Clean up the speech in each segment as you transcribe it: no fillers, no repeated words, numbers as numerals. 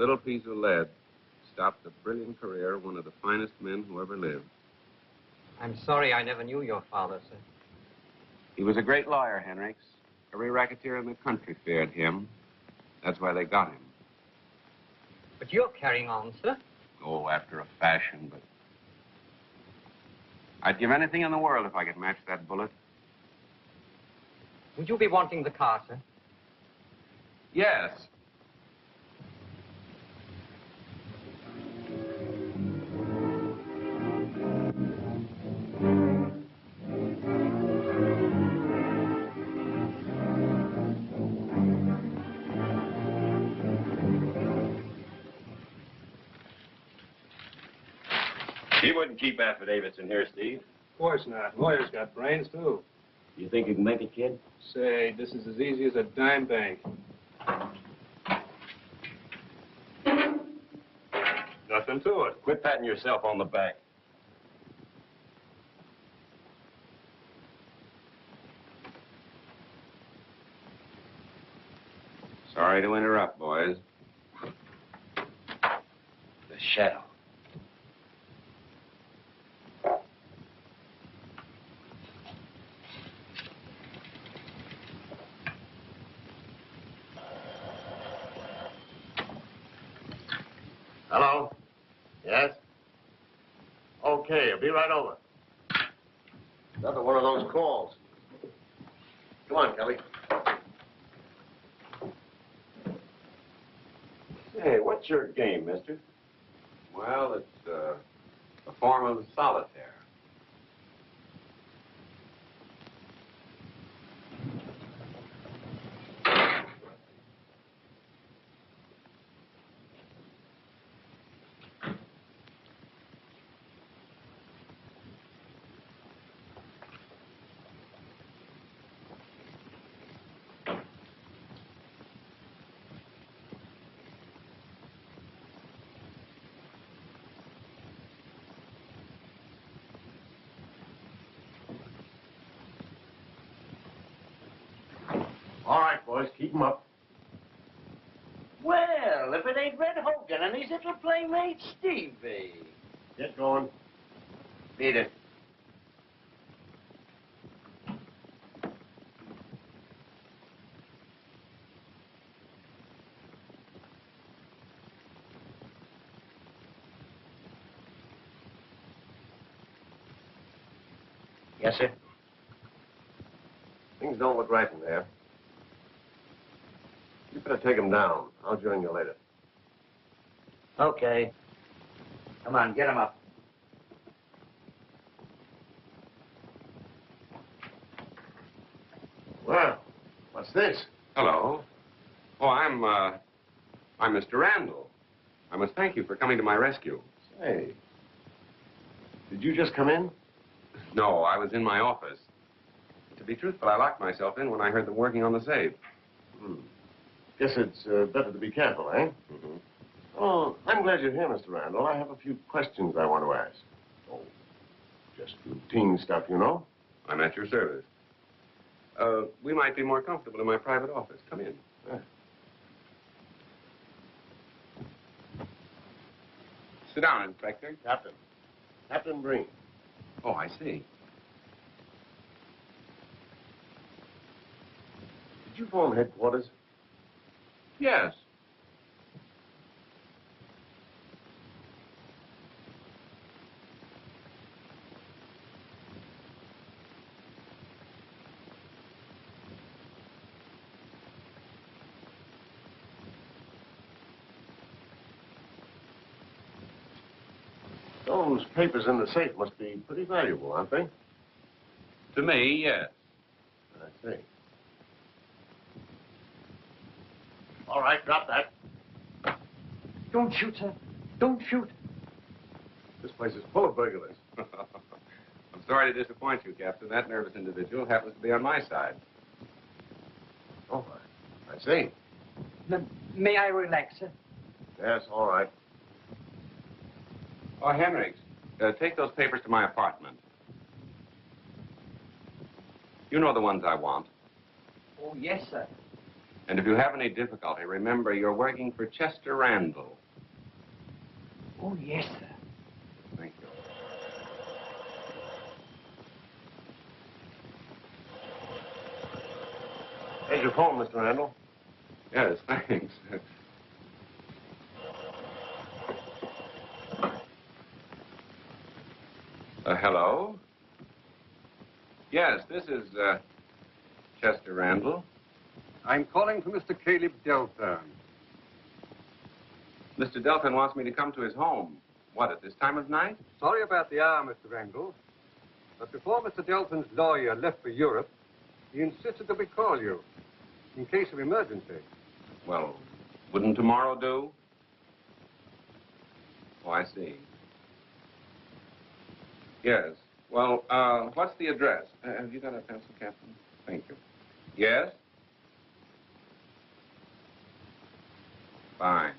little piece of lead stopped the brilliant career of one of the finest men who ever lived. I'm sorry I never knew your father, sir. He was a great lawyer, Henricks. Every racketeer in the country feared him. That's why they got him. But you're carrying on, sir. Oh, after a fashion, but... I'd give anything in the world if I could match that bullet. Would you be wanting the car, sir? Yes. He wouldn't keep affidavits in here, Steve. Of course not. Lawyers got brains, too. You think you can make it, kid? Say, this is as easy as a dime bank. Nothing to it. Quit patting yourself on the back. Sorry to interrupt, boys. The shadow. Hello? Yes? Okay, I'll be right over. Another one of those calls. Come on, Kelly. Hey, what's your game, mister? Well, it's a form of solitaire. All right, boys, keep 'em up. Well, if it ain't Red Hogan and his little playmate, Stevie. Get going. Beat it. Yes, sir. Things don't look right in there. You better take him down. I'll join you later. Okay. Come on, get him up. Well, what's this? Hello. Oh, I'm Mr. Randall. I must thank you for coming to my rescue. Say, did you just come in? No, I was in my office. To be truthful, I locked myself in when I heard them working on the safe. Guess it's better to be careful, eh? Mm-hmm. Oh, I'm glad you're here, Mr. Randall. I have a few questions I want to ask. Oh, just routine stuff, you know. I'm at your service. We might be more comfortable in my private office. Come in. Yeah. Sit down, Inspector. Captain Breen. Oh, I see. Did you phone headquarters? Yes. Those papers in the safe must be pretty valuable, aren't they? To me, yes. I see. All right, drop that. Don't shoot, sir. Don't shoot. This place is full of burglars. I'm sorry to disappoint you, Captain. That nervous individual happens to be on my side. Oh, I see. May I relax, sir? Yes, all right. Oh, Henricks, take those papers to my apartment. You know the ones I want. Oh, yes, sir. And if you have any difficulty, remember you're working for Chester Randall. Oh, yes, sir. Thank you. Here's your phone, Mr. Randall. Yes, thanks. Hello? Yes, this is, Chester Randall. I'm calling for Mr. Caleb Delthiern. Mr. Delthiern wants me to come to his home. What, at this time of night? Sorry about the hour, Mr. Randall. But before Mr. Delthiern's lawyer left for Europe, he insisted that we call you, in case of emergency. Well, wouldn't tomorrow do? Oh, I see. Yes. Well, what's the address? Have you got a pencil, Captain? Thank you. Yes? Fine.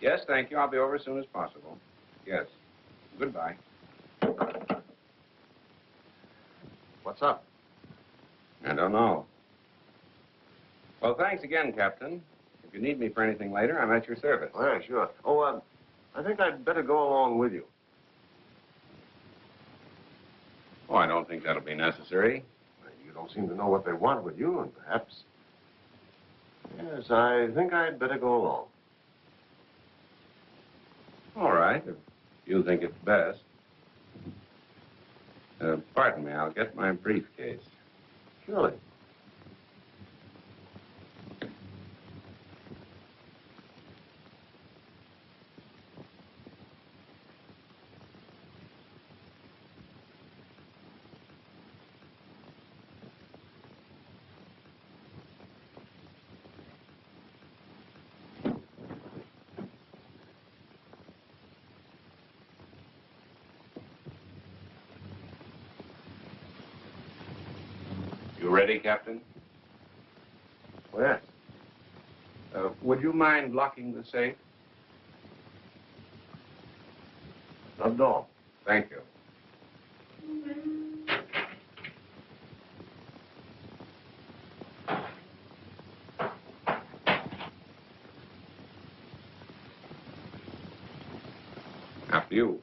Yes, thank you. I'll be over as soon as possible. Yes. Goodbye. What's up? I don't know. Well, thanks again, Captain. If you need me for anything later, I'm at your service. Oh, yeah, sure. Oh, I think I'd better go along with you. Oh, I don't think that'll be necessary. Well, you don't seem to know what they want with you, and perhaps... Yes, I think I'd better go along. All right, if you think it's best. Pardon me, I'll get my briefcase. Surely. You ready, Captain? Well, yes. Would you mind locking the safe? Not at all. Thank you. After you.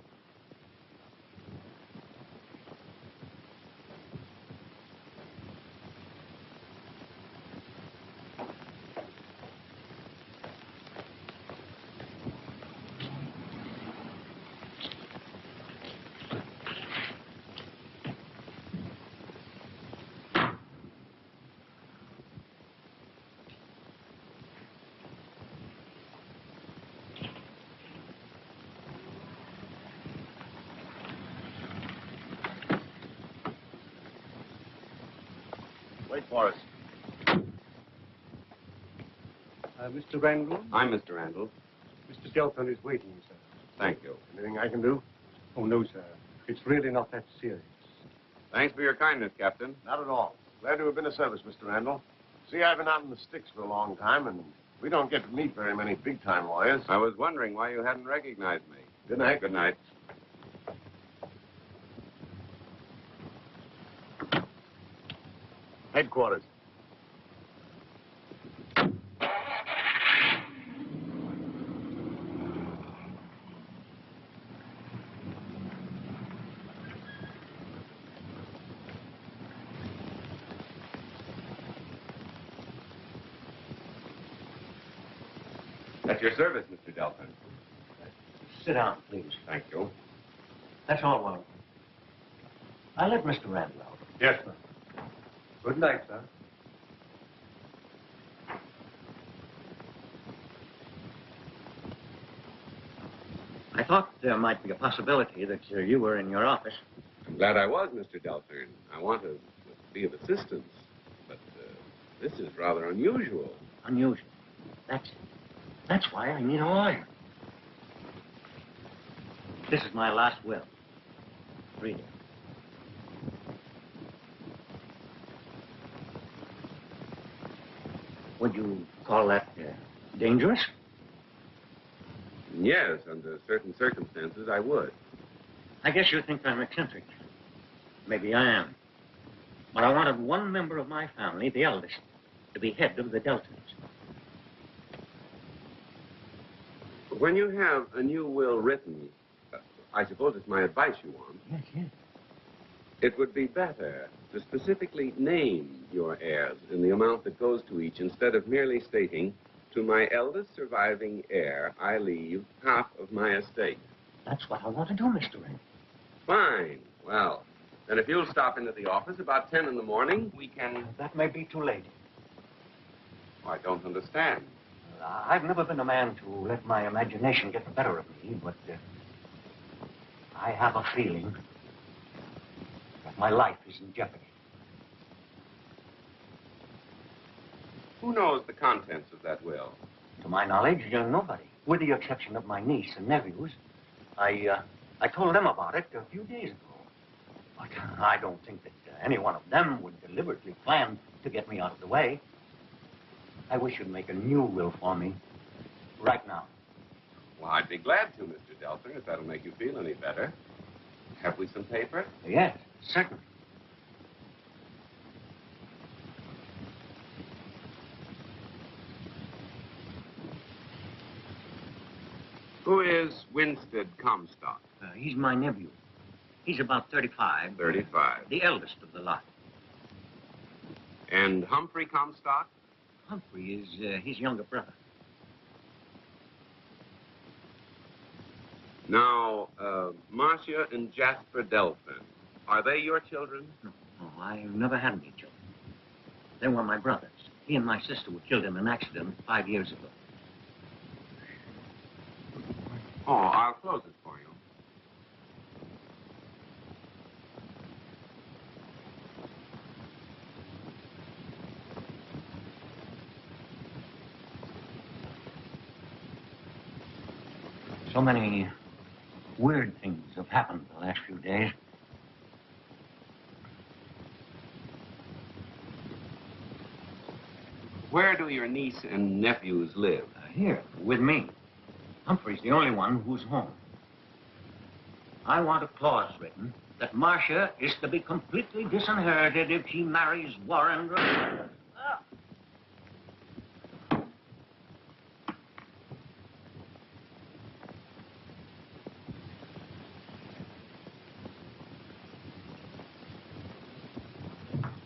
Wait for us. Mr. Randall? I'm Mr. Randall. Mr. Delthiern is waiting, sir. Thank you. Anything I can do? Oh, no, sir. It's really not that serious. Thanks for your kindness, Captain. Not at all. Glad to have been of service, Mr. Randall. See, I've been out in the sticks for a long time, and we don't get to meet very many big-time lawyers. I was wondering why you hadn't recognized me. Good night. Good night. Headquarters. At your service, Mr. Delthiern. Sit down, please. Thank you. That's all well. I'll let Mr. Randall out. Yes, sir. Good night, sir. I thought there might be a possibility that you were in your office. I'm glad I was, Mr. Delthiern. I want to be of assistance, but this is rather unusual. Unusual. That's it. That's why I need a lawyer. This is my last will. Read it. Would you call that dangerous? Yes, under certain circumstances, I would. I guess you think I'm eccentric. Maybe I am. But I wanted one member of my family, the eldest, to be head of the Delthiers. When you have a new will written, I suppose it's my advice you want. Yes, yes. It would be better to specifically name your heirs and the amount that goes to each instead of merely stating, to my eldest surviving heir, I leave half of my estate. That's what I want to do, Mr. Wren. Fine. Well, then if you'll stop into the office about 10 in the morning, we can... That may be too late. Oh, I don't understand. I've never been a man to let my imagination get the better of me, but I have a feeling that my life is in jeopardy. Who knows the contents of that will? To my knowledge, nobody, with the exception of my niece and nephews. I told them about it a few days ago. But I don't think that any one of them would deliberately plan to get me out of the way. I wish you'd make a new will for me right now. Well, I'd be glad to, Mr. Delthiern, if that'll make you feel any better. Have we some paper? Yes, certainly. Who is Winstead Comstock? He's my nephew. He's about 35. 35. The eldest of the lot. And Humphrey Comstock? Humphrey is his younger brother. Now, Marcia and Jasper Delthiern, are they your children? No, I've never had any children. They were my brothers. He and my sister were killed in an accident 5 years ago. Oh, I'll close it for you. So many weird things have happened the last few days. Where do your niece and nephews live? Here, with me. Humphrey's the only one who's home. I want a clause written that Marcia is to be completely disinherited if she marries Warren.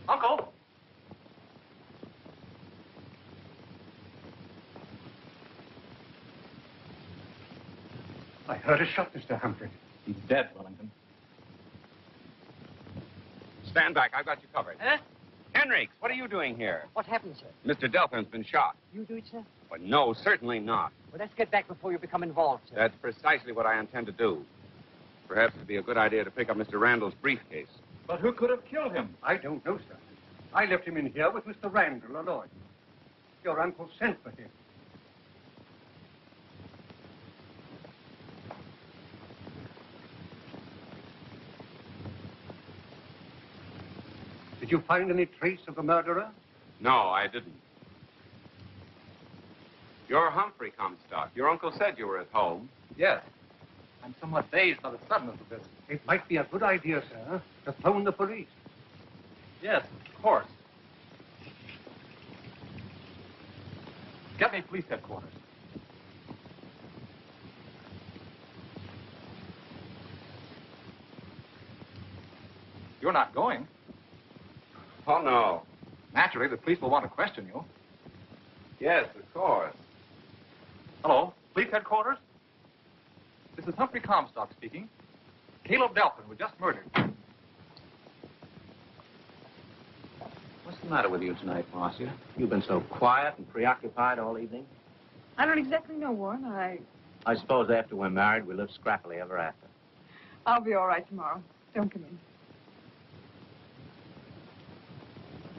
Uncle! I heard a shot, Mr. Humphrey. He's dead, Wellington. Stand back. I've got you covered. Huh? Henricks, what are you doing here? What happened, sir? Mr. Delthiern's been shot. You do it, sir? Well, no, certainly not. Well, let's get back before you become involved, sir. That's precisely what I intend to do. Perhaps it'd be a good idea to pick up Mr. Randall's briefcase. But who could have killed him? I don't know, sir. I left him in here with Mr. Randall alone. Your uncle sent for him. Did you find any trace of the murderer? No, I didn't. You're Humphrey Comstock. Your uncle said you were at home. Yes. I'm somewhat dazed by the suddenness of this. It might be a good idea, sir, to phone the police. Yes, of course. Get me police headquarters. You're not going. Oh, no. Naturally, the police will want to question you. Yes, of course. Hello, police headquarters? This is Humphrey Comstock speaking. Caleb Delthiern was just murdered. What's the matter with you tonight, Marcia? You've been so quiet and preoccupied all evening. I don't exactly know, Warren. I suppose after we're married, we'll live scrappily ever after. I'll be all right tomorrow. Don't come in.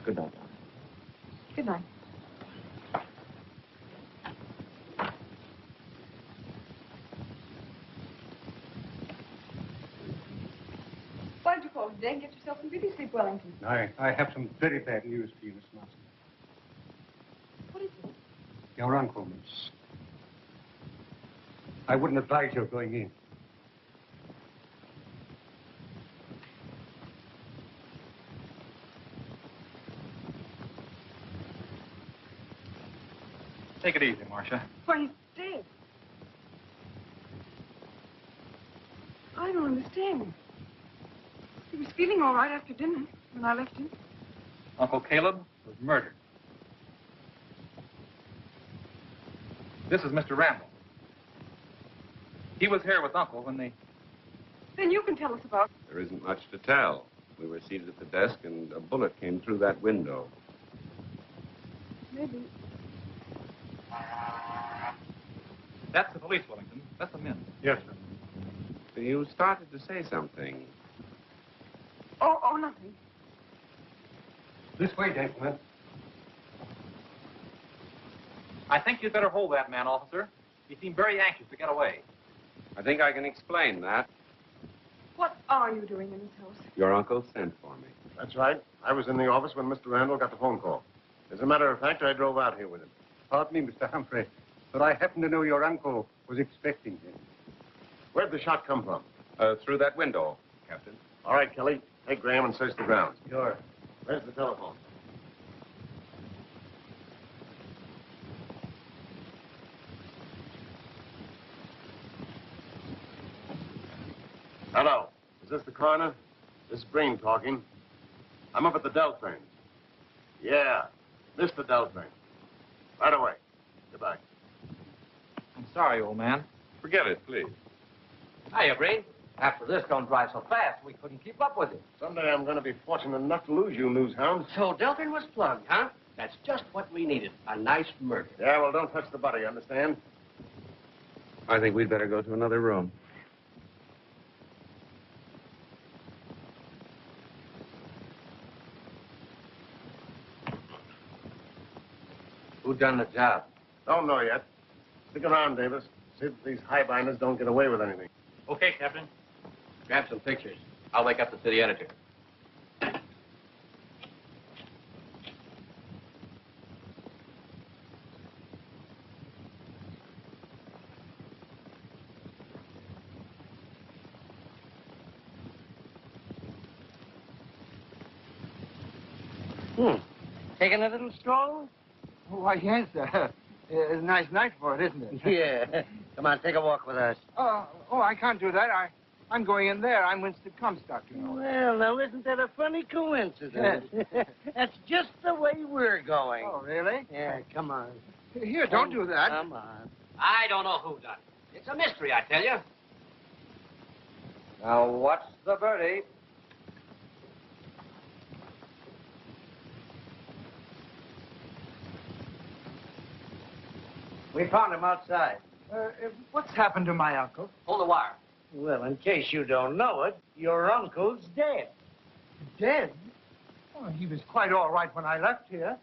Good night, darling. Good night. Why did you call today and get yourself some beauty sleep, Wellington? I have some very bad news for you, Miss Marston. What is it? Your uncle, Miss. I wouldn't advise your going in. Take it easy, Marcia. Why, he's dead. I don't understand. He was feeling all right after dinner when I left him. Uncle Caleb was murdered. This is Mr. Randall. He was here with Uncle when they... Then you can tell us about it. There isn't much to tell. We were seated at the desk, and a bullet came through that window. Maybe. That's the police, Wellington. Let them in. Yes, sir. You started to say something. Oh, nothing. This way, gentlemen. I think you'd better hold that man, officer. He seemed very anxious to get away. I think I can explain that. What are you doing in this house? Your uncle sent for me. That's right. I was in the office when Mr. Randall got the phone call. As a matter of fact, I drove out here with him. Pardon me, Mr. Humphrey, but I happen to know your uncle was expecting him. Where'd the shot come from? Through that window, Captain. All right, Kelly. Take Graham and search the grounds. Sure. Where's the telephone? Hello. Is this the coroner? This is Breen talking. I'm up at the Delthiern. Yeah, Mr. Delthiern. Right away. Goodbye. I'm sorry, old man. Forget it, please. Hiya, Breen. After this, don't drive so fast. We couldn't keep up with you. Someday I'm going to be fortunate enough to lose you, news hound. So Delthiern was plugged, huh? That's just what we needed. A nice murder. Yeah, well, don't touch the body, understand? I think we'd better go to another room. Who done the job? Don't know yet. Stick around, Davis. See if these highbinders don't get away with anything. Okay, Captain. Grab some pictures. I'll wake up the city editor. Taking a little stroll? Why, yes, sir. It's a nice night for it, isn't it? Yeah. Come on, take a walk with us. Oh, I can't do that. I'm going in there. I'm Winston Comstock, you know. Well, now, isn't that a funny coincidence? That's just the way we're going. Oh, really? Yeah, come on. Here, don't do that. Come on. I don't know who done it. It's a mystery, I tell you. Now, what's the verdict? We found him outside. What's happened to my uncle? Hold the wire. Well, in case you don't know it, your uncle's dead. Dead? Oh, he was quite all right when I left here.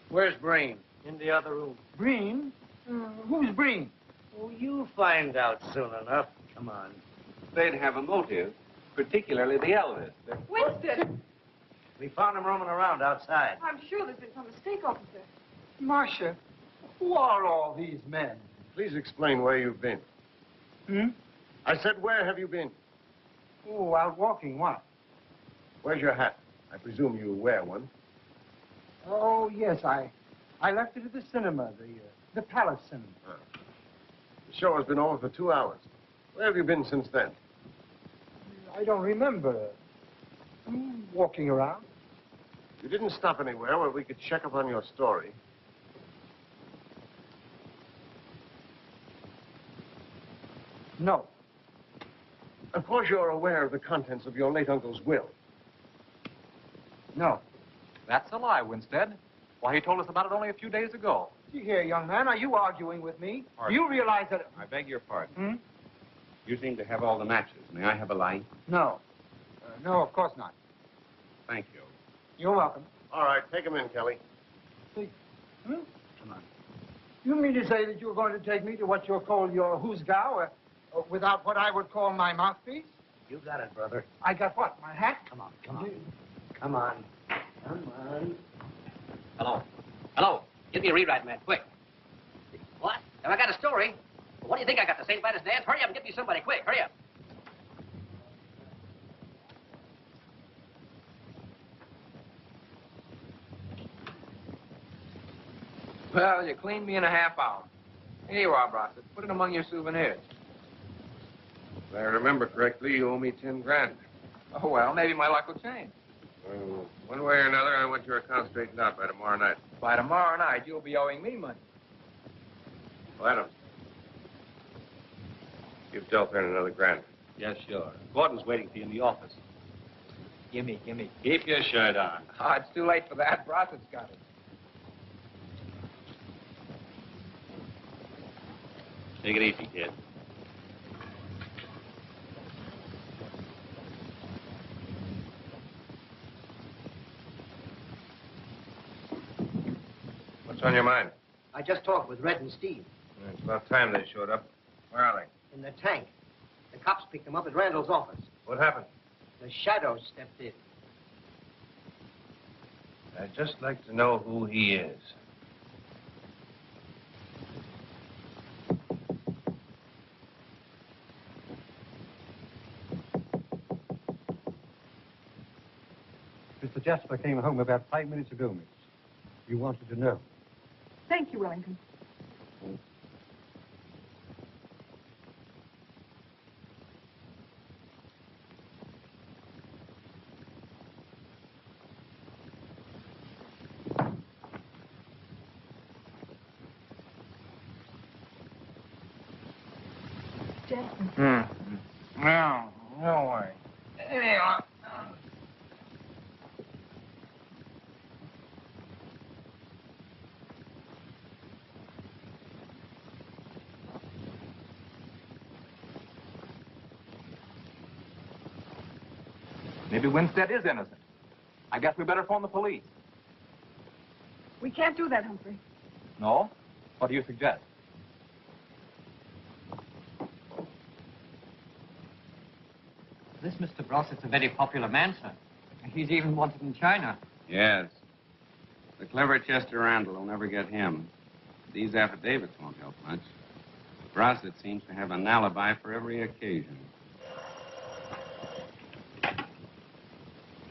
Where's Breen? In the other room. Breen? Who's Breen? Oh, you'll find out soon enough. Come on. They'd have a motive, particularly the eldest. Winston! We found him roaming around outside. I'm sure there's been some mistake, officer. Marcia, who are all these men? Please explain where you've been. I said, where have you been? Oh, out walking, what? Where's your hat? I presume you wear one. Oh, yes, I left it at the cinema, the Palace Cinema. The show has been over for 2 hours. Where have you been since then? I don't remember. Walking around. You didn't stop anywhere where we could check up on your story. No. Of course you're aware of the contents of your late uncle's will. No. That's a lie, Winstead. Why, he told us about it only a few days ago. See here, young man, are you arguing with me? Pardon? You realize that... I beg your pardon. You seem to have all the matches. May I have a light? No. No, of course not. Thank you. You're welcome. All right, take him in, Kelly. See? Come on. You mean to say that you're going to take me to what you'll call your hoosgow, without what I would call my mouthpiece? You got it, brother. I got what? My hat? Come on. Come on. Hello. Hello. Give me a rewrite, man, quick. What? Have I got a story? Well, what do you think I got, the St. Vitus dance? Hurry up and get me somebody, quick. Hurry up. Well, you cleaned me in a half hour. Here you are, Brossett. Put it among your souvenirs. If I remember correctly, you owe me 10 grand. Oh, well, maybe my luck will change. Well, one way or another, I want your account straightened out by tomorrow night. By tomorrow night, you'll be owing me money. Well, Adams, give Delthiern another grand. Yes, sure. Gordon's waiting for you in the office. Gimme. Keep your shirt on. Oh, it's too late for that. Brossett's got it. Take it easy, kid. What's on your mind? I just talked with Red and Steve. It's about time they showed up. Where are they? In the tank. The cops picked them up at Randall's office. What happened? The shadow stepped in. I'd just like to know who he is. Mr. Jasper came home about 5 minutes ago, miss. You wanted to know. Thank you, Wellington. Jasper. No way. There you are. Maybe Winstead is innocent. I guess we better phone the police. We can't do that, Humphrey. No? What do you suggest? This Mr. Brossett's a very popular man, sir. He's even wanted in China. Yes. The clever Chester Randall will never get him. These affidavits won't help much. Brossett seems to have an alibi for every occasion.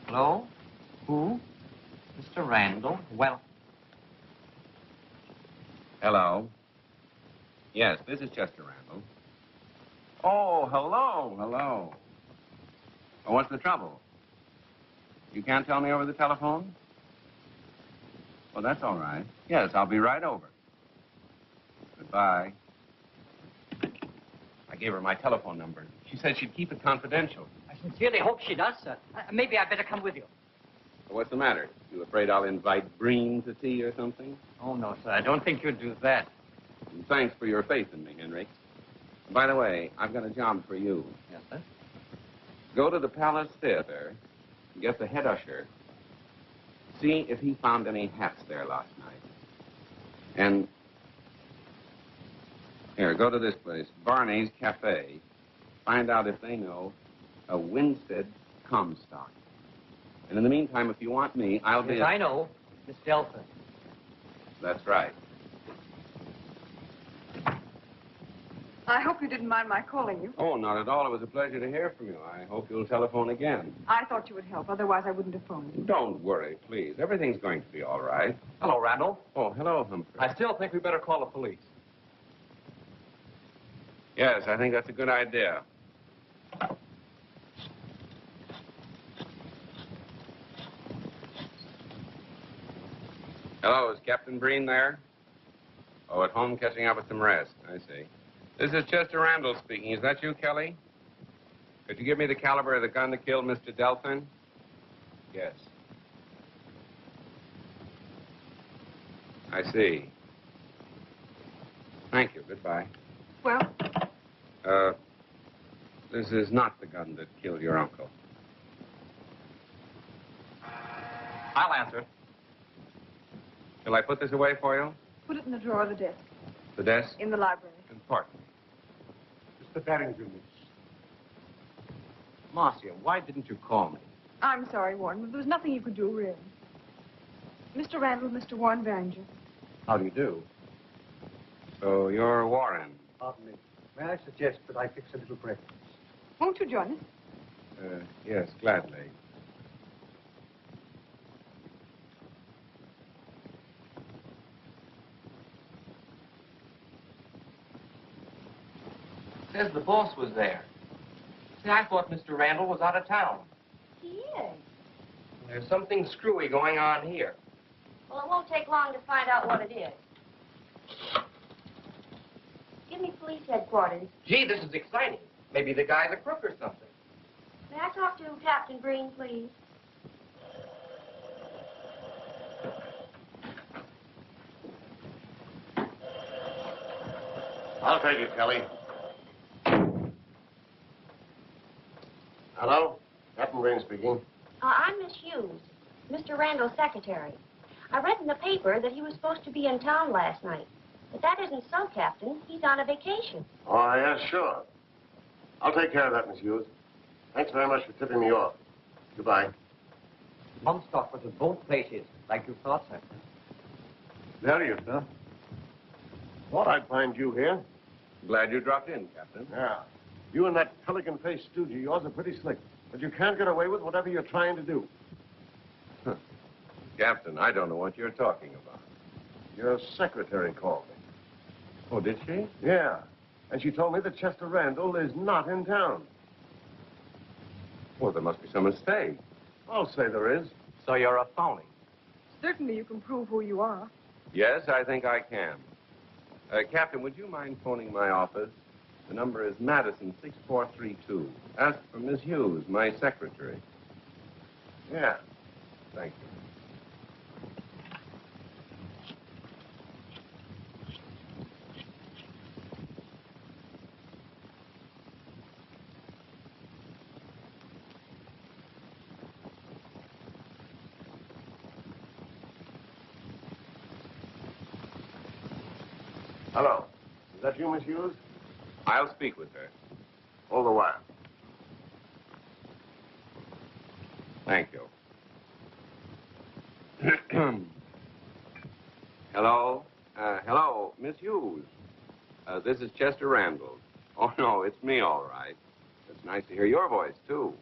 Hello? Who? Mr. Randall? Well, Hello. Yes, this is Chester Randall. Oh, hello. Oh, what's the trouble? You can't tell me over the telephone? Well, that's all right. Yes, I'll be right over. Goodbye. I gave her my telephone number. She said she'd keep it confidential. I sincerely hope she does, sir. Maybe I'd better come with you. What's the matter? You afraid I'll invite Breen to tea or something? Oh, no, sir. I don't think you'd do that. And thanks for your faith in me, Henry. And by the way, I've got a job for you. Yes, sir? Go to the Palace Theater and get the head usher. See if he found any hats there last night. And here, go to this place, Barney's Cafe. Find out if they know a Winstead Comstock. And in the meantime, if you want me, I'll be... Yes, I know. Miss Delthiern. That's right. I hope you didn't mind my calling you. Oh, not at all. It was a pleasure to hear from you. I hope you'll telephone again. I thought you would help. Otherwise, I wouldn't have phoned you. Don't worry, please. Everything's going to be all right. Hello, Randall. Oh, hello, Humphrey. I still think we better call the police. Yes, I think that's a good idea. Hello, is Captain Breen there? Oh, at home catching up with some rest. I see. This is Chester Randall speaking. Is that you, Kelly? Could you give me the caliber of the gun that killed Mr. Delthiern? Yes. I see. Thank you. Goodbye. Well, this is not the gun that killed your uncle. I'll answer it. Shall I put this away for you? put it in the drawer of the desk. The desk? In the library. Pardon me. Mr. Barrington, miss. Marcia, why didn't you call me? I'm sorry, Warren, but there was nothing you could do, really. Mr. Randall, Mr. Warren Barringer. How do you do? So you're Warren. Pardon me. May I suggest that I fix a little breakfast? Won't you join us? Yes, gladly. says the boss was there. See, I thought Mr. Randall was out of town. He is. There's something screwy going on here. Well, it won't take long to find out what it is. Give me police headquarters. Gee, this is exciting. Maybe the guy's a crook or something. May I talk to Captain Green, please? I'll take it, Kelly. Hello? Captain Green speaking. I'm Miss Hughes, Mr. Randall's secretary. I read in the paper that he was supposed to be in town last night. But that isn't so, Captain. He's on a vacation. Oh, yeah, sure. I'll take care of that, Miss Hughes. Thanks very much for tipping me off. Goodbye. Comstock was at both places, like you thought, sir. There you, sir. Thought I'd find you here. Glad you dropped in, Captain. Yeah. You and that pelican-faced stooge of yours are pretty slick. But you can't get away with whatever you're trying to do. Captain, I don't know what you're talking about. Your secretary called me. Oh, did she? Yeah. And she told me that Chester Randall is not in town. Well, there must be some mistake. I'll say there is. So you're a phony. Certainly you can prove who you are. Yes, I think I can. Captain, would you mind phoning my office? The number is Madison 6432. Ask for Miss Hughes, my secretary. Yeah. Thank you. Hello. Is that you, Miss Hughes? I'll speak with her. Hold the wire. Thank you. Hello? Hello, Miss Hughes. This is Chester Randall. Oh, no, it's me, all right. It's nice to hear your voice, too.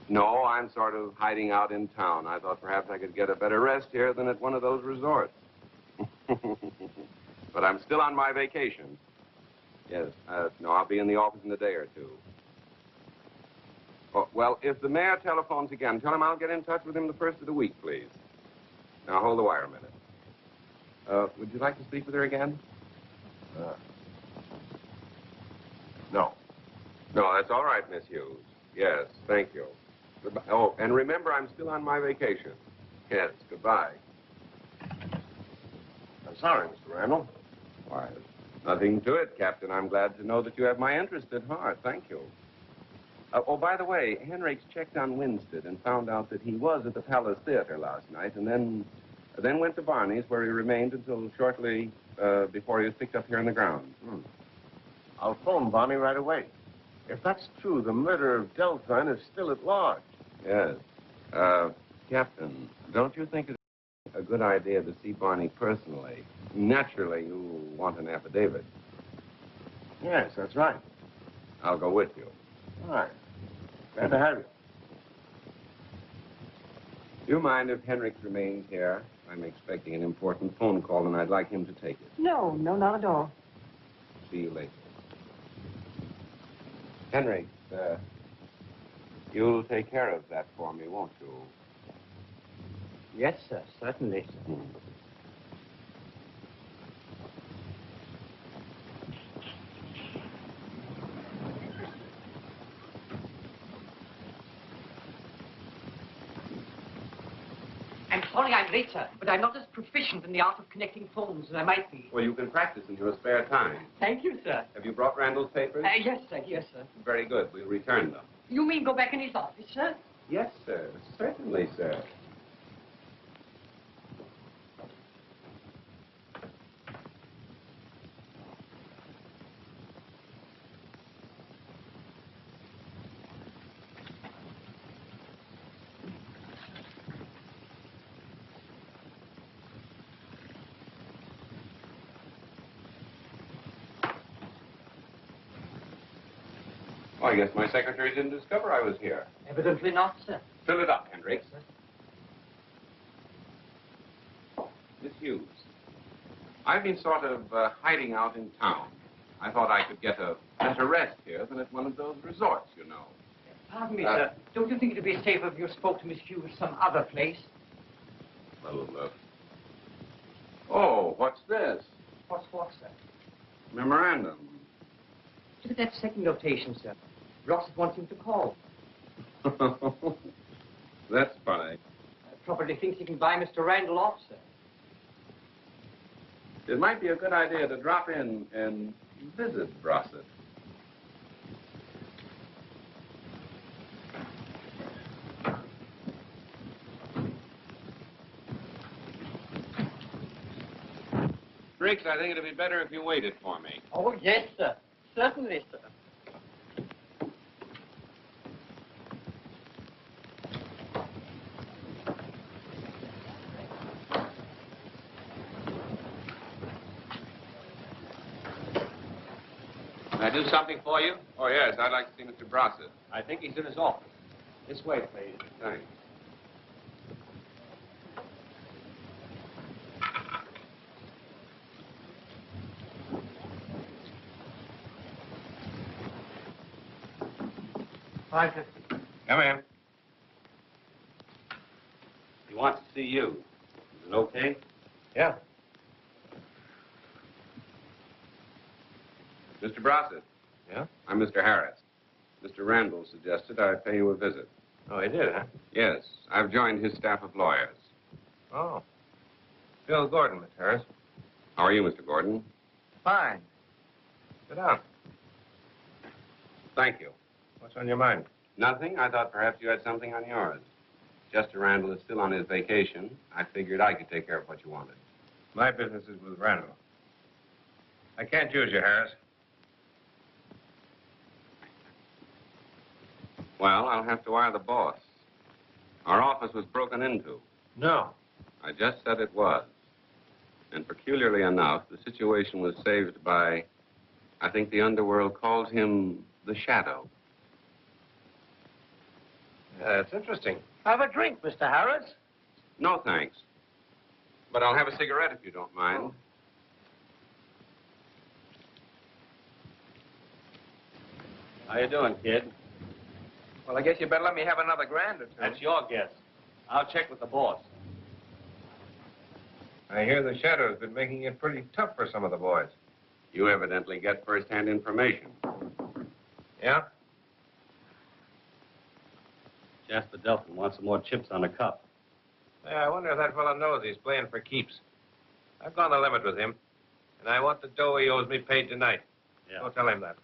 No, I'm sort of hiding out in town. I thought perhaps I could get a better rest here than at one of those resorts. But I'm still on my vacation. Yes, no, I'll be in the office in a day or two. Oh, well, if the mayor telephones again, tell him I'll get in touch with him the first of the week, please. Now, hold the wire a minute. Would you like to speak with her again? No. No, that's all right, Miss Hughes. Yes, thank you. Goodbye. Oh, and remember, I'm still on my vacation. Yes, goodbye. I'm sorry, Mr. Randall. Why, nothing to it, Captain. I'm glad to know that you have my interest at heart. Thank you. Oh, by the way, Henrik's checked on Winstead and found out that he was at the Palace Theater last night and then went to Barney's, where he remained until shortly before he was picked up here in the grounds. I'll phone Barney right away. If that's true, the murderer of Delthiern is still at large. Yes. Captain, don't you think it's a good idea to see Barney personally? Naturally, you want an affidavit. Yes, that's right. I'll go with you. All right. Glad to have you. Do you mind if Henrik remains here? I'm expecting an important phone call, and I'd like him to take it. No, not at all. See you later. Henrik, you'll take care of that for me, won't you? Yes, sir. Certainly, sir. I'm sorry I'm late, sir, but I'm not as proficient in the art of connecting phones as I might be. Well, you can practice in your spare time. Thank you, sir. Have you brought Randall's papers? Yes, sir. Yes, sir. Very good. We'll return them. You mean go back in his office, sir? Yes, sir. Certainly, sir. Oh, I guess my secretary didn't discover I was here. Evidently not, sir. Fill it up, Henrik. Miss Hughes, I've been sort of hiding out in town. I thought I could get a better rest here than at one of those resorts, you know. Pardon me, sir. Don't you think it'd be safer if you spoke to Miss Hughes some other place? Well, oh, what's this? What's what, sir? Memorandum. Look at that second notation, sir. Rossett wants him to call. That's funny. Probably thinks he can buy Mr. Randall off, sir. It might be a good idea to drop in and visit Brossett. Briggs, I think it'd be better if you waited for me. Oh, yes, sir. Certainly, sir. Can I do something for you? Oh, yes. I'd like to see Mr. Brossett. I think he's in his office. This way, please. Thanks. Hi, sir. Come in. He wants to see you. Is it okay? Yeah. Mr. Brossett. Yeah? I'm Mr. Harris. Mr. Randall suggested I pay you a visit. Oh, he did, huh? Yes. I've joined his staff of lawyers. Oh. Bill Gordon, Miss Harris. How are you, Mr. Gordon? Fine. Sit down. Thank you. What's on your mind? Nothing. I thought perhaps you had something on yours. Chester Randall is still on his vacation. I figured I could take care of what you wanted. My business is with Randall. I can't use you, Harris. Well, I'll have to wire the boss. Our office was broken into. No. I just said it was. And peculiarly enough, the situation was saved by, I think the underworld calls him the Shadow. That's interesting. Have a drink, Mr. Harris. No, thanks. But I'll have a cigarette if you don't mind. How you doing, kid? Well, I guess you better let me have another grand or two. That's your guess. I'll check with the boss. I hear the Shadow's been making it pretty tough for some of the boys. You evidently get first-hand information. Yeah? Jasper Delthiern wants some more chips on the cup. Yeah, I wonder if that fellow knows he's playing for keeps. I've gone the limit with him, and I want the dough he owes me paid tonight. Yeah. Don't tell him that.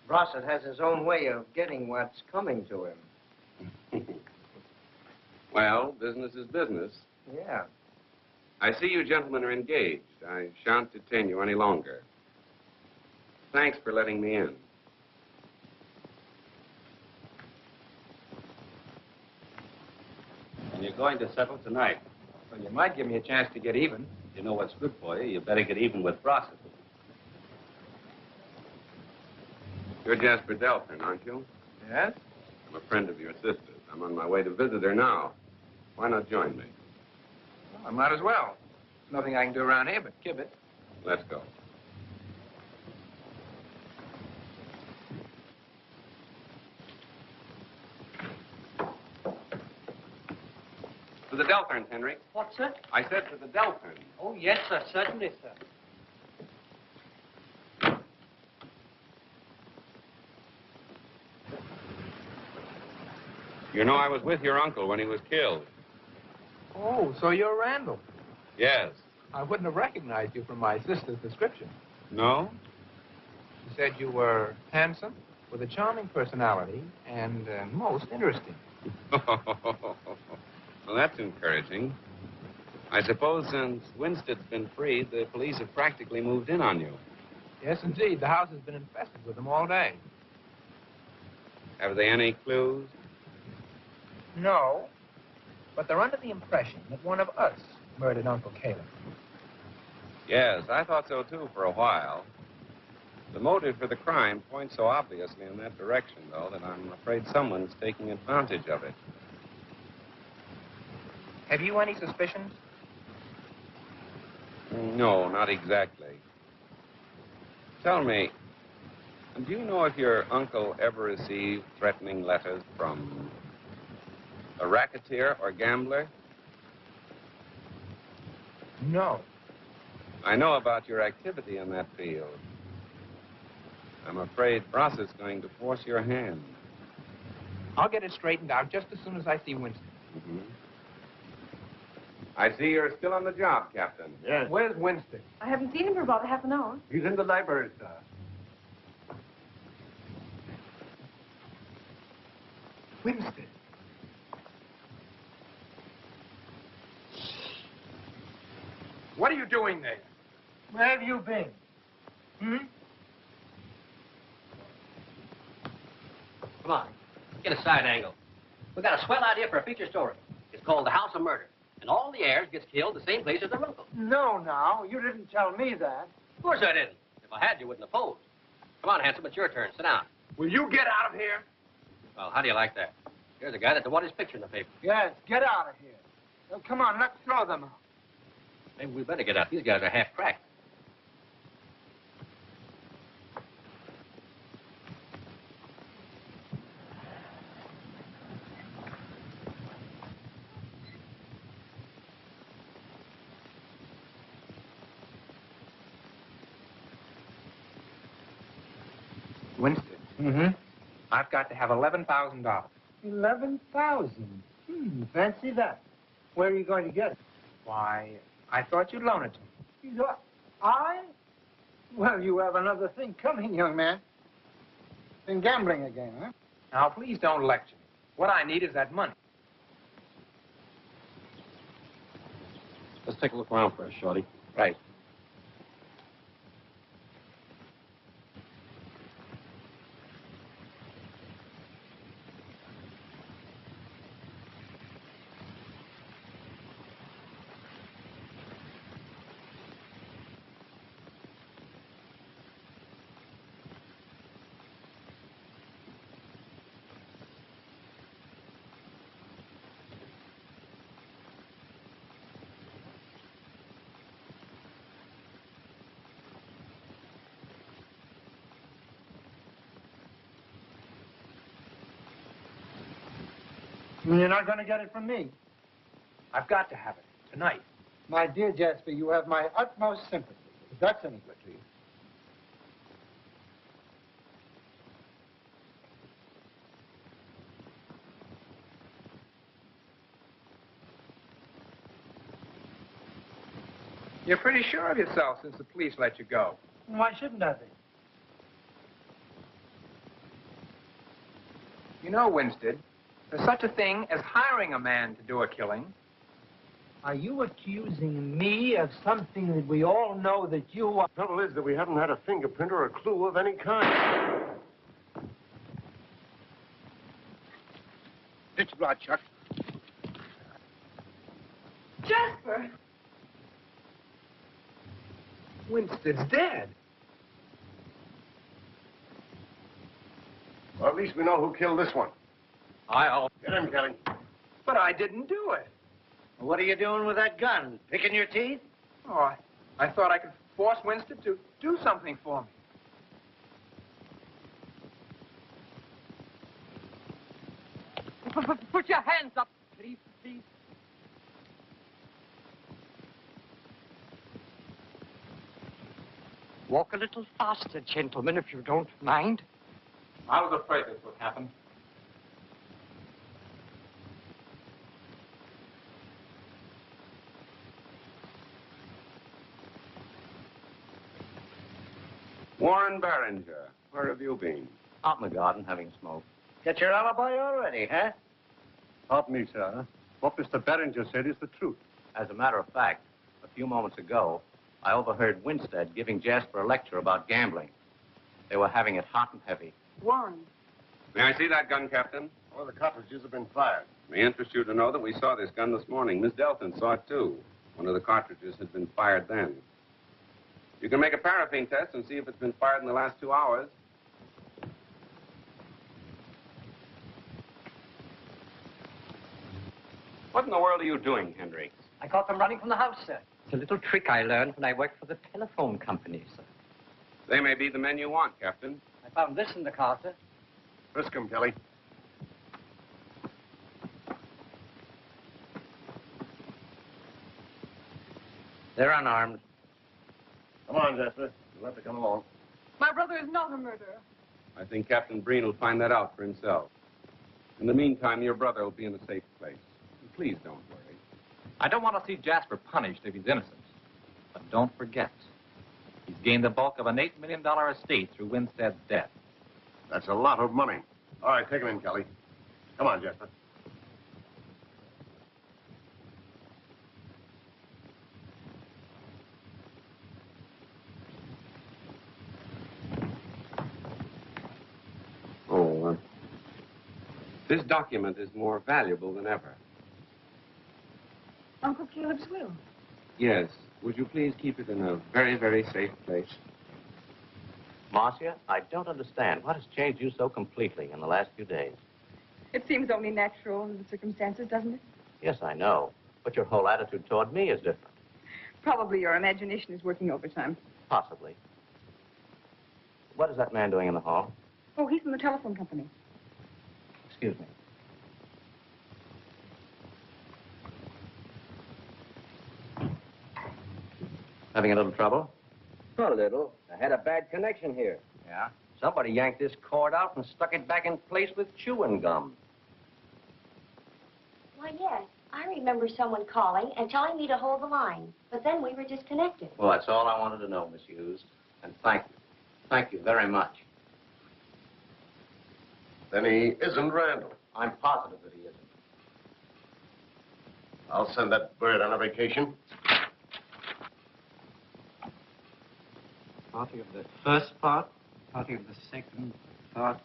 Brossett has his own way of getting what's coming to him. Well, business is business. Yeah. I see you gentlemen are engaged. I shan't detain you any longer. Thanks for letting me in. And you're going to settle tonight. Well, you might give me a chance to get even. You know what's good for you. You better get even with Brossett. You're Jasper Delthiern, aren't you? Yes? I'm a friend of your sister's. I'm on my way to visit her now. Why not join me? Well, I might as well. There's nothing I can do around here but kibit. Let's go. To the Delthiern, Henry. What, sir? I said to the Delthiern. Oh, yes, sir. Certainly, sir. You know, I was with your uncle when he was killed. Oh, so you're Randall. Yes. I wouldn't have recognized you from my sister's description. No? She said you were handsome, with a charming personality, and most interesting. Well, that's encouraging. I suppose since Winstead's been freed, the police have practically moved in on you. Yes, indeed. The house has been infested with them all day. Have they any clues? No, but they're under the impression that one of us murdered Uncle Caleb. Yes, I thought so, too, for a while. The motive for the crime points so obviously in that direction, though, that I'm afraid someone's taking advantage of it. Have you any suspicions? No, not exactly. Tell me, do you know if your uncle ever received threatening letters from a racketeer or gambler? No. I know about your activity in that field. I'm afraid Ross is going to force your hand. I'll get it straightened out just as soon as I see Winston. Mm-hmm. I see you're still on the job, Captain. Yes. Where's Winston? I haven't seen him for about half an hour. He's in the library, sir. Winston. What are you doing there? Where have you been? Come on, get a side angle. We got a swell idea for a feature story. It's called The House of Murder. And all the heirs gets killed the same place as their uncle. No, now. You didn't tell me that. Of course I didn't. If I had, you wouldn't oppose. Come on, handsome, it's your turn. Sit down. Will you get out of here? Well, how do you like that? Here's a guy that wanted his picture in the paper. Yes, get out of here. Well, come on, let's throw them out. Maybe we better get out. These guys are half cracked. Winston. Mm-hmm. I've got to have $11,000. 11,000. Fancy that. Where are you going to get it? Why, I thought you'd loan it to me. I? Well, you have another thing coming, young man. Been gambling again, huh? Now, please don't lecture me. What I need is that money. Let's take a look around first, Shorty. Right. You're not going to get it from me. I've got to have it tonight. My dear Jasper, you have my utmost sympathy, if that's any good to you. You're pretty sure of yourself since the police let you go. Why shouldn't I be? You know, Winstead, there's such a thing as hiring a man to do a killing. Are you accusing me of something that we all know that you are? The trouble is that we haven't had a fingerprint or a clue of any kind. It's blood, Chuck. Jasper! Winstead's dead. Well, at least we know who killed this one. I'll... Get him, Kelly. But I didn't do it. What are you doing with that gun? Picking your teeth? Oh, I thought I could force Winstead to do something for me. Put your hands up, please, please. Walk a little faster, gentlemen, if you don't mind. I was afraid this would happen. Warren Barringer, where have you been? Out in the garden having a smoke. Get your alibi already, huh? Pardon me, sir. What Mr. Barringer said is the truth. As a matter of fact, a few moments ago, I overheard Winstead giving Jasper a lecture about gambling. They were having it hot and heavy. Warren. May I see that gun, Captain? Well, the cartridges have been fired. It may interest you to know that we saw this gun this morning. Miss Delthiern saw it, too. One of the cartridges had been fired then. You can make a paraffin test and see if it's been fired in the last 2 hours. What in the world are you doing, Henry? I caught them running from the house, sir. It's a little trick I learned when I worked for the telephone company, sir. They may be the men you want, Captain. I found this in the car, sir. Frisk him, Kelly. They're unarmed. Come on, Jasper. You'll have to come along. My brother is not a murderer. I think Captain Breen will find that out for himself. In the meantime, your brother will be in a safe place. And please don't worry. I don't want to see Jasper punished if he's innocent. But don't forget, he's gained the bulk of an $8 million estate through Winstead's death. That's a lot of money. All right, take him in, Kelly. Come on, Jasper. Oh, this document is more valuable than ever. Uncle Caleb's will. Yes. Would you please keep it in a very, very safe place? Marcia, I don't understand. What has changed you so completely in the last few days? It seems only natural in the circumstances, doesn't it? Yes, I know. But your whole attitude toward me is different. Probably your imagination is working overtime. Possibly. What is that man doing in the hall? Oh, he's from the telephone company. Excuse me. Having a little trouble? A little. I had a bad connection here. Yeah? Somebody yanked this cord out and stuck it back in place with chewing gum. Why, yes. I remember someone calling and telling me to hold the line. But then we were disconnected. Well, that's all I wanted to know, Miss Hughes. And thank you. Thank you very much. Then he isn't Randall. I'm positive that he isn't. I'll send that bird on a vacation. Copy of the first part, copy of the second part.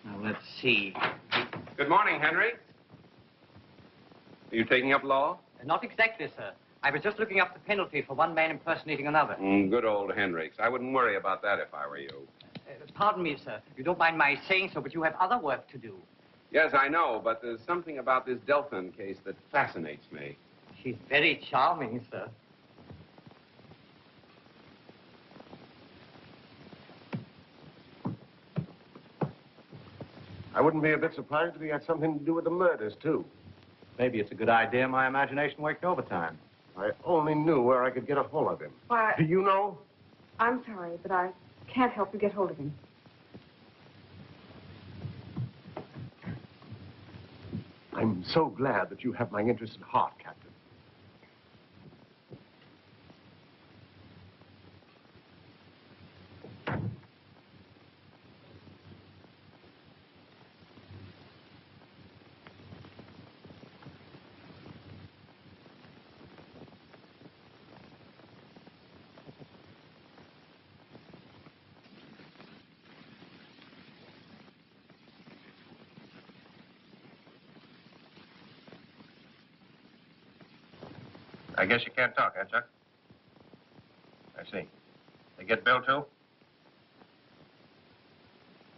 Now, let's see. Good morning, Henry. Are you taking up law? Not exactly, sir. I was just looking up the penalty for one man impersonating another. Good old Hendricks. I wouldn't worry about that if I were you. Pardon me, sir. You don't mind my saying so, but you have other work to do. Yes, I know, but there's something about this Delthiern case that fascinates me. She's very charming, sir. I wouldn't be a bit surprised if he had something to do with the murders, too. Maybe it's a good idea my imagination worked overtime. I only knew where I could get a hold of him. Why, Do you know? I'm sorry, but I can't help you get hold of him. I'm so glad that you have my interest at heart, Captain. I guess you can't talk, huh, Chuck? I see. They get Bill, too?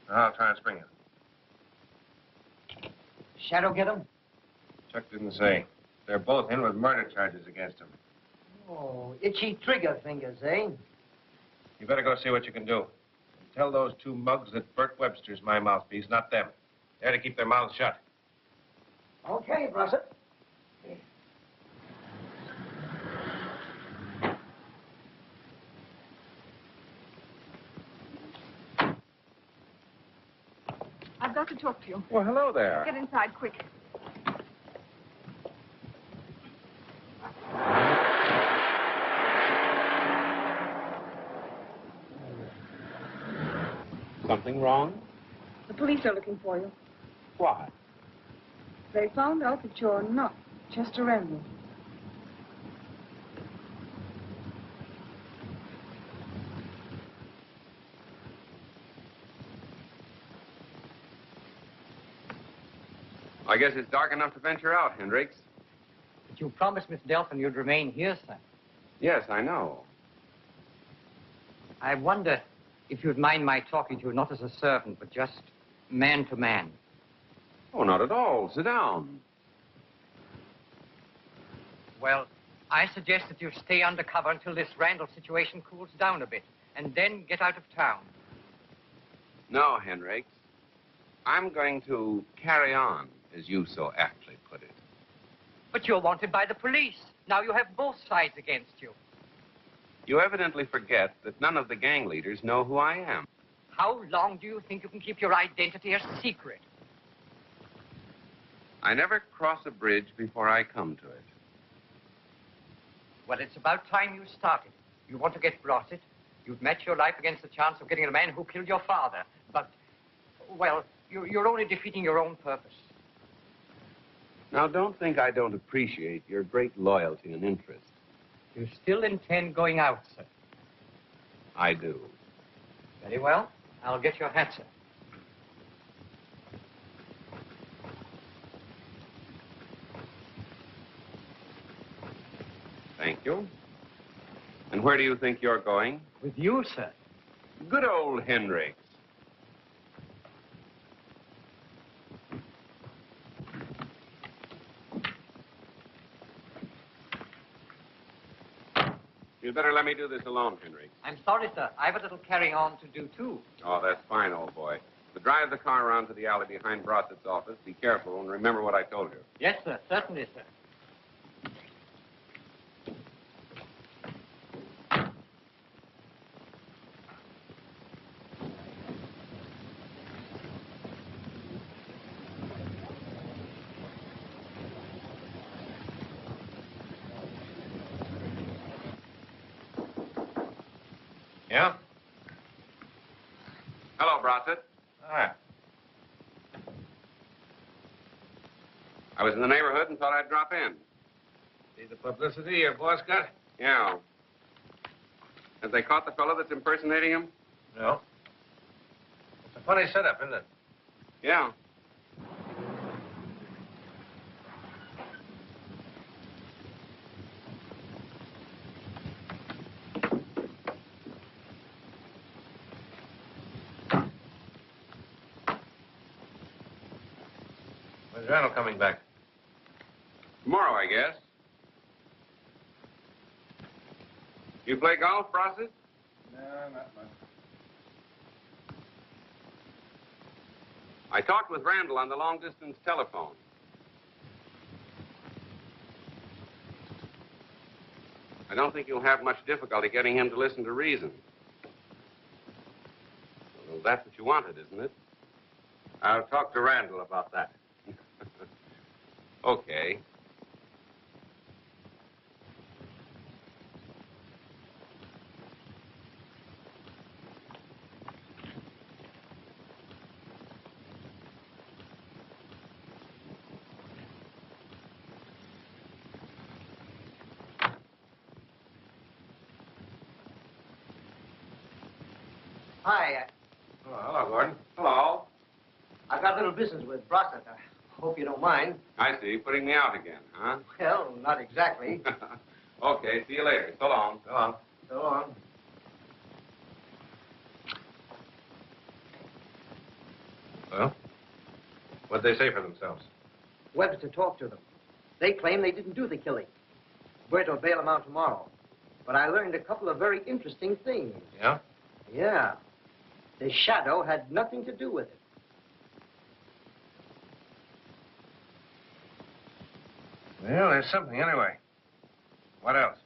I'll try and spring him. Shadow get him? Chuck didn't say. They're both in with murder charges against him. Oh, itchy trigger fingers, eh? You better go see what you can do. And tell those two mugs that Bert Webster's my mouthpiece, not them. They're to keep their mouths shut. Okay, Brosset. I've got to talk to you. Well, hello there. Get inside, quick. Something wrong? The police are looking for you. Why? They found out that you're not Chester Randall. I guess it's dark enough to venture out, Hendricks. But you promised Miss Delthiern you'd remain here, sir. Yes, I know. I wonder if you'd mind my talking to you not as a servant, but just man to man. Oh, not at all. Sit down. Well, I suggest that you stay undercover until this Randall situation cools down a bit. and then get out of town. No, Henricks. I'm going to carry on, as you so aptly put it. But you're wanted by the police. Now you have both sides against you. You evidently forget that none of the gang leaders know who I am. How long do you think you can keep your identity a secret? I never cross a bridge before I come to it. Well, it's about time you started. You want to get Brossett. You've met your life against the chance of getting the man who killed your father. But, well, you're only defeating your own purpose. Now, don't think I don't appreciate your great loyalty and interest. You still intend going out, sir? I do. Very well. I'll get your hat, sir. Thank you. And where do you think you're going? With you, sir. Good old Henricks. You'd better let me do this alone, Henry. I'm sorry, sir. I have a little carrying on to do, too. Oh, that's fine, old boy. But drive the car around to the alley behind Brossett's office. Be careful and remember what I told you. Yes, sir. Certainly, sir. Yeah? Hello, Brossett. Hi. I was in the neighborhood and thought I'd drop in. See the publicity your boss got? Yeah. Have they caught the fellow that's impersonating him? No. It's a funny setup, isn't it? Yeah. When's Randall coming back? Tomorrow, I guess. You play golf, Brossett? No, not much. I talked with Randall on the long-distance telephone. I don't think you'll have much difficulty getting him to listen to reason. Well, that's what you wanted, isn't it? I'll talk to Randall about that. Okay. Hi. Oh, hello, Gordon. Hello. I've got a little business with Brossett. I hope you don't mind. I see. Putting me out again, huh? Well, not exactly. Okay. See you later. So long. Go on. So long. Well, what'd they say for themselves? Webster talked to them. They claim they didn't do the killing. Bert will bail them out tomorrow. But I learned a couple of very interesting things. Yeah? Yeah. The shadow had nothing to do with it. Well, there's something anyway. What else?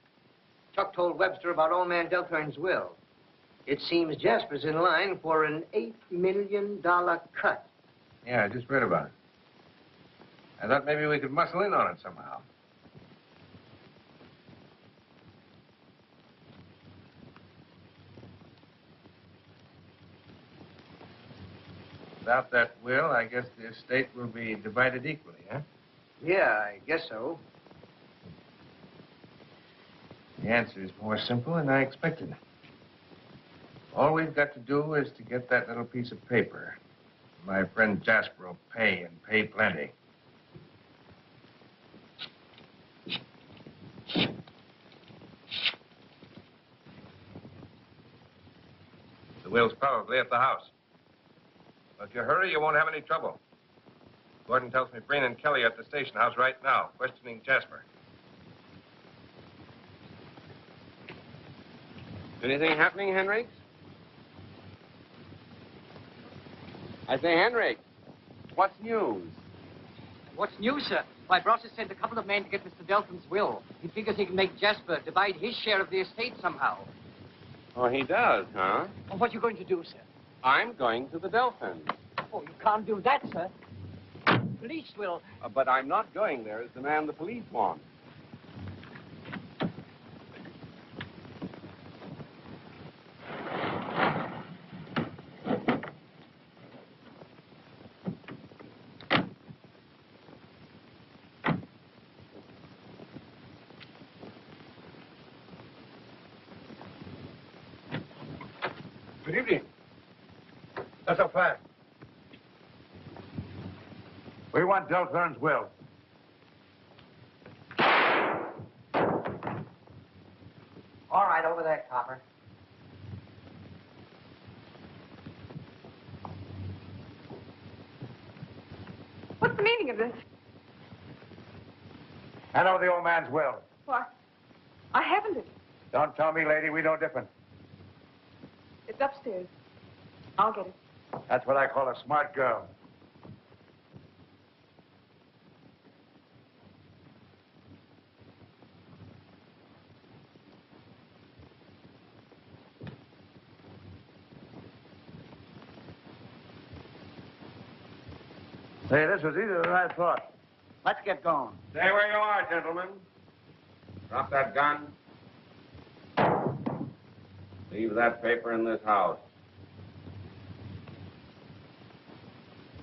Chuck told Webster about old man Delthiern's will. It seems Jasper's in line for an $8 million cut. Yeah, I just read about it. I thought maybe we could muscle in on it somehow. Without that will, I guess the estate will be divided equally, huh? Yeah, I guess so. The answer is more simple than I expected. All we've got to do is to get that little piece of paper. My friend Jasper will pay, and pay plenty. The will's probably at the house. But if you hurry, you won't have any trouble. Gordon tells me Breen and Kelly are at the station house right now, questioning Jasper. Anything happening, Henricks? I say, Henrik, what's news? What's new, sir? My boss has sent a couple of men to get Mr. Delthiern's will. He figures he can make Jasper divide his share of the estate somehow. Oh, he does, huh? Well, what are you going to do, sir? I'm going to the Delthiern. Oh, you can't do that, sir. Police will. But I'm not going there as the man the police want. Good evening. Not so fast. We want Delthiern's will. All right, over there, copper. What's the meaning of this? Hand over the old man's will. What? I haven't it. Don't tell me, lady, we know different. It's upstairs. I'll get it. That's what I call a smart girl. Say, this was easier than I thought. Let's get going. Stay where you are, gentlemen. Drop that gun. Leave that paper in this house.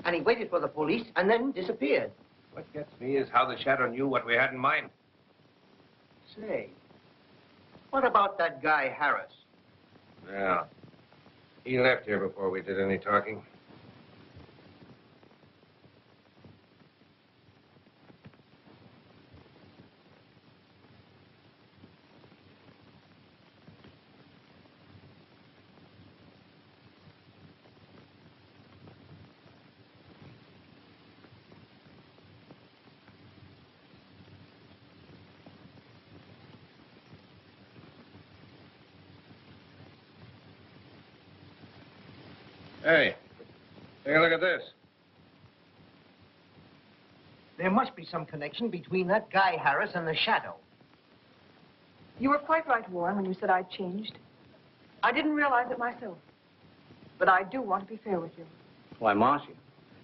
And he waited for the police and then disappeared. What gets me is how the shadow knew what we had in mind. Say, what about that guy, Harris? Yeah. He left here before we did any talking. Hey, take a look at this. There must be some connection between that guy, Harris, and the shadow. You were quite right, Warren, when you said I'd changed. I didn't realize it myself. But I do want to be fair with you. Why, Marcia,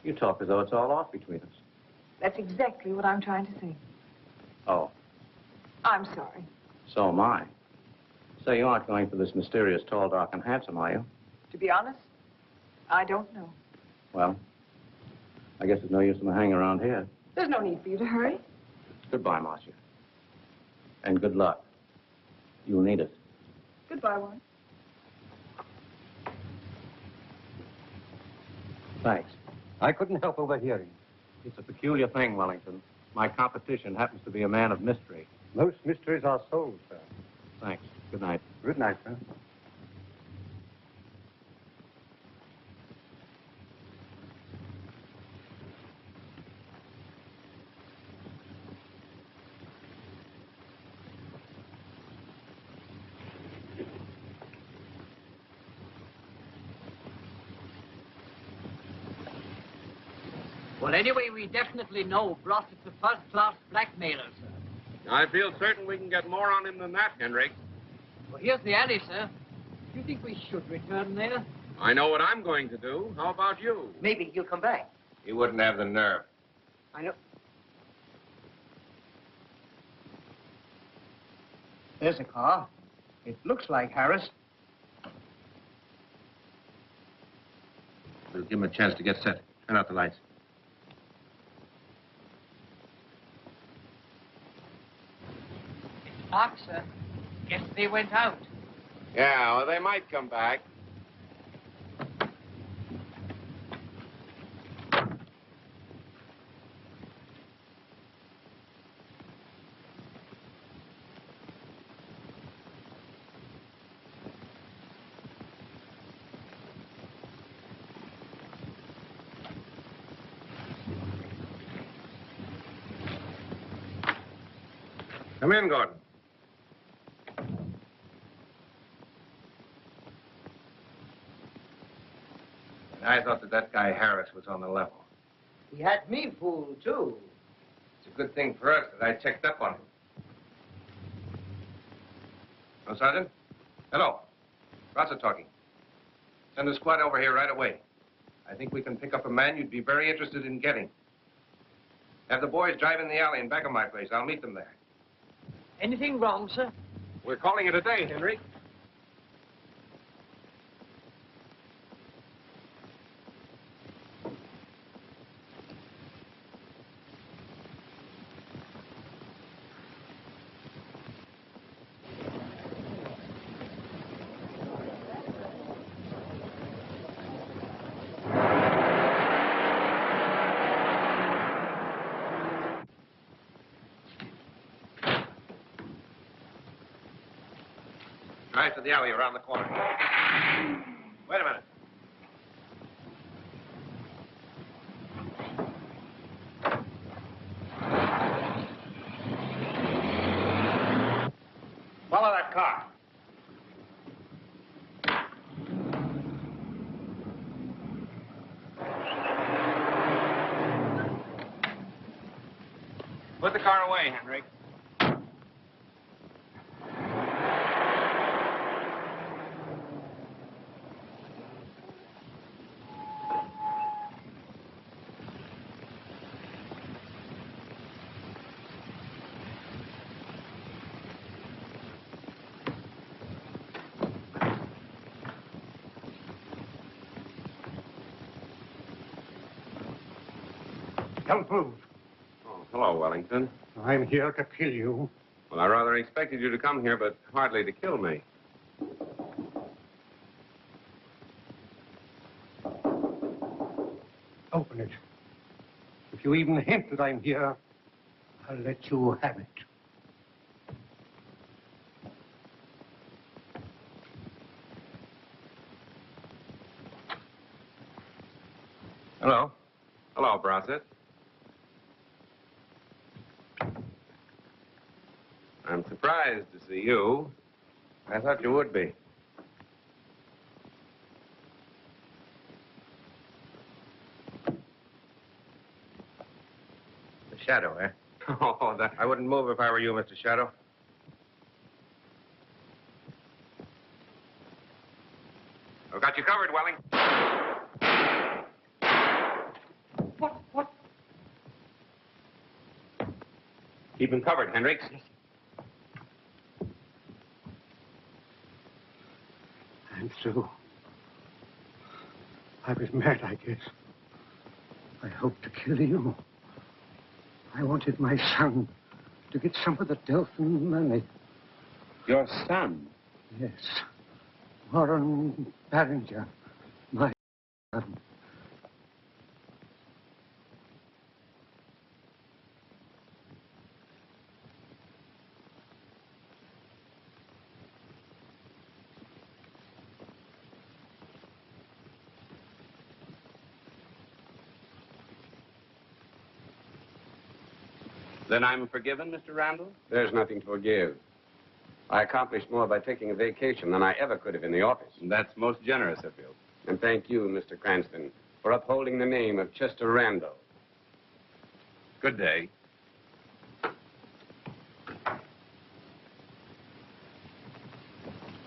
you talk as though it's all off between us. That's exactly what I'm trying to say. Oh, I'm sorry. so am I. So you aren't going for this mysterious, tall, dark, and handsome, are you? To be honest, I don't know. Well, I guess there's no use in my hanging around here. There's no need for you to hurry. Goodbye, Marcia. And good luck. You'll need it. Goodbye, Warren. Thanks. I couldn't help overhearing. It's a peculiar thing, Wellington. My competition happens to be a man of mystery. Most mysteries are solved, sir. Thanks. Good night. Good night, sir. Well, anyway, we definitely know Bross is a first-class blackmailer, sir. I feel certain we can get more on him than that, Henrik. Well, here's the alley, sir. Do you think we should return there? I know what I'm going to do. How about you? Maybe he'll come back. He wouldn't have the nerve. I know. There's a car. It looks like Harris. We'll give him a chance to get set. Turn out the lights. Mark, sir. Guess they went out. Yeah, well, they might come back. Come in, Gordon. I thought that guy Harris Harris was on the level. He had me fooled, too. It's a good thing for us that I checked up on him. Oh, Sergeant? Hello. Rosser talking. Send a squad over here right away. I think we can pick up a man you'd be very interested in getting. Have the boys drive in the alley in back of my place. I'll meet them there. Anything wrong, sir? We're calling it a day, Henry. Drive to the alley around the corner. Wait a minute. Follow that car. Put the car away, Henry. Don't move. Oh, hello, Wellington. I'm here to kill you. Well, I rather expected you to come here, but hardly to kill me. Open it. If you even hint that I'm here, I'll let you have it. Hello. Hello, Brossett. I'm surprised to see you. I thought you would be. The Shadow, eh? Oh, that... I wouldn't move if I were you, Mr. Shadow. I've got you covered, Welling. What? Keep him covered, Hendricks. I'm through. I was mad, I guess. I hoped to kill you. I wanted my son to get some of the Delthiern money. Your son? Yes. Warren Barringer, my son. Then I'm forgiven, Mr. Randall? There's nothing to forgive. I accomplished more by taking a vacation than I ever could have in the office. And that's most generous of you. And thank you, Mr. Granston, for upholding the name of Chester Randall. Good day.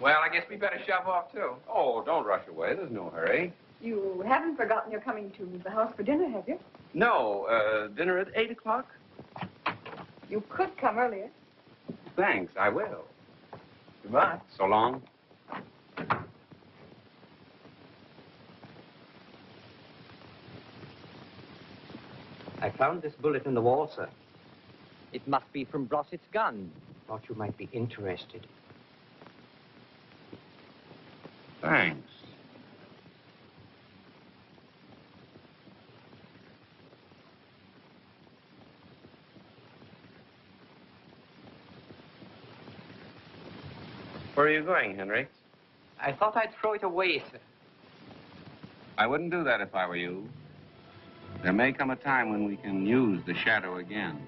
Well, I guess we better shove off, too. Oh, don't rush away. There's no hurry. You haven't forgotten you're coming to the house for dinner, have you? No, dinner at 8 o'clock? You could come earlier. Thanks, I will. Goodbye. So long. I found this bullet in the wall, sir. It must be from Brossett's gun. Thought you might be interested. Thanks. Where are you going, Henry? I thought I'd throw it away, sir. I wouldn't do that if I were you. There may come a time when we can use the shadow again.